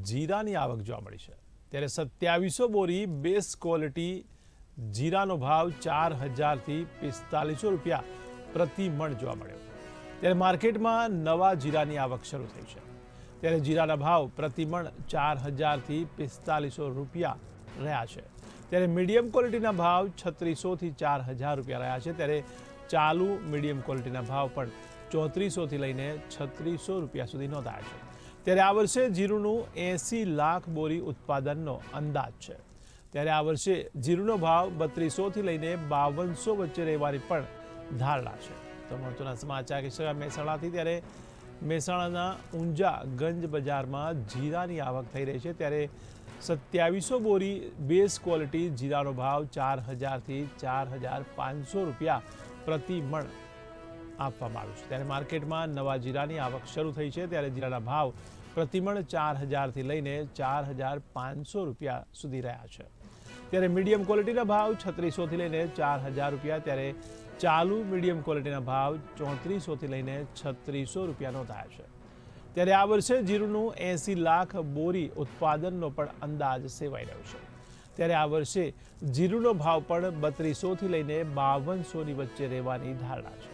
જીરાની આવક જોવા મળી છે ત્યારે 2700 બોરી બેસ્ટ ક્વોલિટી જીરાનો ભાવ 4000થી 4500 રૂપિયા પ્રતિ મણ જોવા મળ્યો। ત્યારે માર્કેટમાં નવા જીરાની આવક શરૂ થઈ છે ત્યારે જીરાના ભાવ પ્રતિ મણ 4000થી 4500 રૂપિયા રહ્યા છે। ત્યારે મીડિયમ ક્વોલિટીના ભાવ 3600થી 4000 રૂપિયા રહ્યા છે। ત્યારે ચાલુ મીડિયમ ક્વોલિટીના ભાવ પણ 3400થી લઈને 3600 રૂપિયા સુધી નોંધાયા છે। ત્યારે આ વર્ષે જીરુનું 80 લાખ બોરી ઉત્પાદનનો અંદાજ છે। ત્યારે આ વર્ષે જીરુનો ભાવ 3200થી લઈને 5200 વચ્ચે રહેવાની પણ ધારણા છે। તો મહત્વના સમાચાર કે મહેસાણાથી ત્યારે મહેસાણાના ઊંઝા ગંજ બજારમાં જીરાની આવક થઈ રહી છે। ત્યારે 2700 બોરી બેઝ ક્વોલિટી જીરાનો ભાવ 4000થી 4500 રૂપિયા પ્રતિ મણ આપવામાં આવ્યું છે। ત્યારે માર્કેટમાં નવા જીરાની આવક શરૂ થઈ છે ત્યારે જીરાના ભાવ પ્રતિમણ 4000થી લઈને 4500 રૂપિયા સુધી રહ્યા છે। ત્યારે મીડિયમ ક્વોલિટીના ભાવ 3600થી લઈને 4000 રૂપિયા, ત્યારે ચાલુ મીડિયમ ક્વોલિટીના ભાવ 3400થી લઈને 3600 રૂપિયા નોંધાયા છે। ત્યારે આ વર્ષે જીરુનું 80 લાખ બોરી ઉત્પાદનનો પણ અંદાજ સેવાઈ રહ્યો છે। ત્યારે આ વર્ષે જીરુનો ભાવ પણ 3200થી લઈને 5200ની વચ્ચે રહેવાની ધારણા છે।